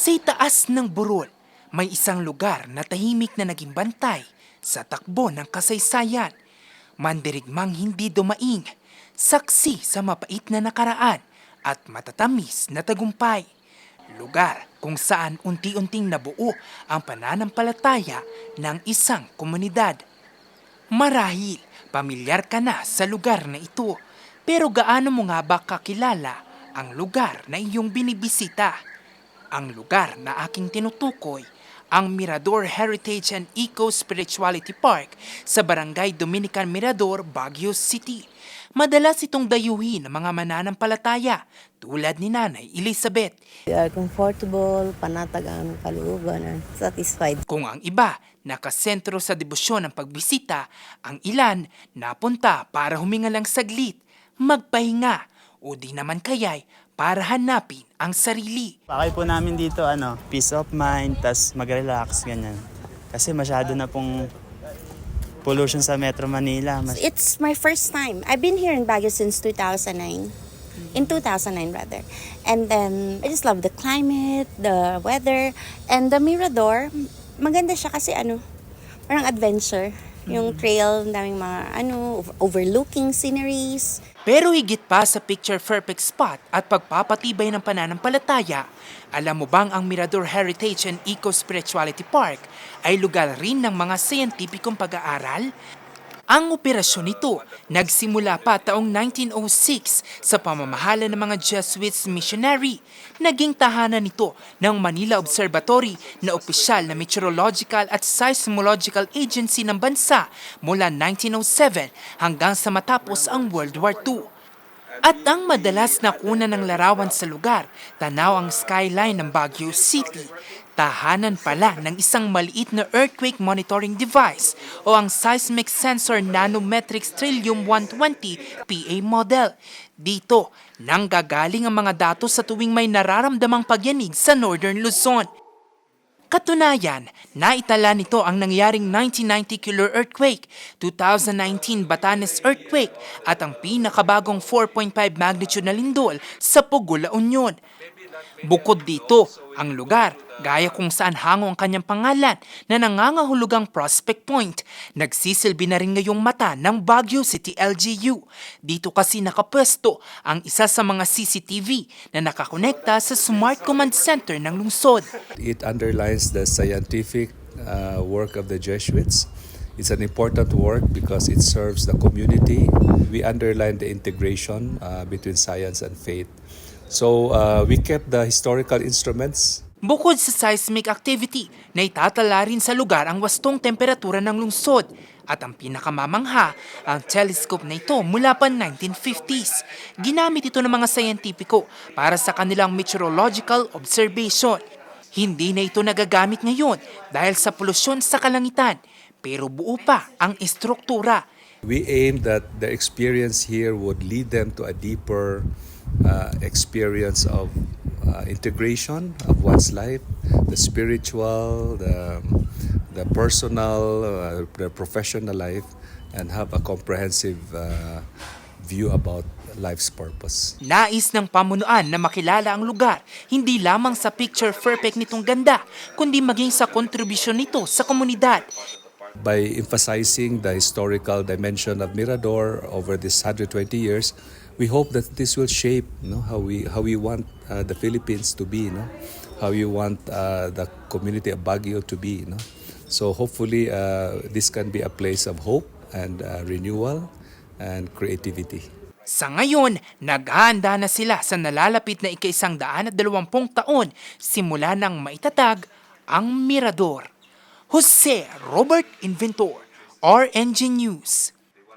Sa itaas ng burol, may isang lugar na tahimik na naging bantay sa takbo ng kasaysayan. Mandirigmang hindi dumaing, saksi sa mapait na nakaraan at matatamis na tagumpay. Lugar kung saan unti-unting nabuo ang pananampalataya ng isang komunidad. Marahil, pamilyar ka na sa lugar na ito, pero gaano mo nga ba kakilala ang lugar na iyong binibisita? Ang lugar na aking tinutukoy, ang Mirador Heritage and Eco-Spirituality Park sa Barangay Dominican Mirador, Baguio City. Madalas itong dayuhin ng mga mananampalataya tulad ni Nanay Elizabeth. We are comfortable, panatag ang kalooban, and satisfied. Kung ang iba nakasentro sa debosyon ng pagbisita, ang ilan napunta para huminga lang saglit, magpahinga o di naman kaya'y para hanapin ang sarili. Pakay po namin dito, peace of mind, tas mag-relax, ganyan. Kasi masyado na pong pollution sa Metro Manila. It's my first time. I've been here in Baguio since 2009. In 2009 rather. And then I just love the climate, the weather, and the Mirador. Maganda siya kasi parang adventure. Yung trail, daming mga overlooking sceneries. Pero higit pa sa picture-perfect spot at pagpapatibay ng pananampalataya, alam mo bang ang Mirador Heritage and Eco-Spirituality Park ay lugar rin ng mga siyentipikong pag-aaral? Ang operasyon nito nagsimula pa taong 1906 sa pamamahala ng mga Jesuits missionary. Naging tahanan nito ng Manila Observatory na opisyal na meteorological at seismological agency ng bansa mula 1907 hanggang sa matapos ang World War II. At ang madalas na kuna ng larawan sa lugar, tanaw ang skyline ng Baguio City. Tahanan pala ng isang maliit na earthquake monitoring device o ang Seismic Sensor Nanometrics Trillium 120 PA model. Dito, nanggagaling ang mga datos sa tuwing may nararamdamang pagyanig sa Northern Luzon. Katunayan, naitala nito ang nangyaring 1990 killer earthquake, 2019 Batanes earthquake at ang pinakabagong 4.5 magnitude na lindol sa Pugo, La Union. Bukod dito, ang lugar, gaya kung saan hango ang kanyang pangalan na nangangahulugang Prospect Point, nagsisilbi na rin ngayong mata ng Baguio City LGU. Dito kasi nakapwesto ang isa sa mga CCTV na nakakonekta sa Smart Command Center ng lungsod. It underlines the scientific work of the Jesuits. It's an important work because it serves the community. We underline the integration between science and faith. So we kept the historical instruments. Bukod sa seismic activity, naitatala rin sa lugar ang wastong temperatura ng lungsod at ang pinakamamangha, ang telescope na ito mula pa 1950s. Ginamit ito ng mga sayentipiko para sa kanilang meteorological observation. Hindi na ito nagagamit ngayon dahil sa polusyon sa kalangitan, pero buo pa ang estruktura. We aimed that the experience here would lead them to a deeper experience of integration of one's life, the spiritual, the personal, the professional life, and have a comprehensive view about life's purpose. Nais ng pamunuan na makilala ang lugar, hindi lamang sa picture perfect nitong ganda, kundi maging sa kontribusyon nito sa komunidad. By emphasizing the historical dimension of Mirador over this 120 years, we hope that this will shape how we want the Philippines to be, how we want the community of Baguio to be. So hopefully this can be a place of hope and renewal and creativity. Sa ngayon, naghahanda na sila sa nalalapit na ika-120 taon simula nang maitatag ang Mirador. Jose Robert Inventor, RNG News.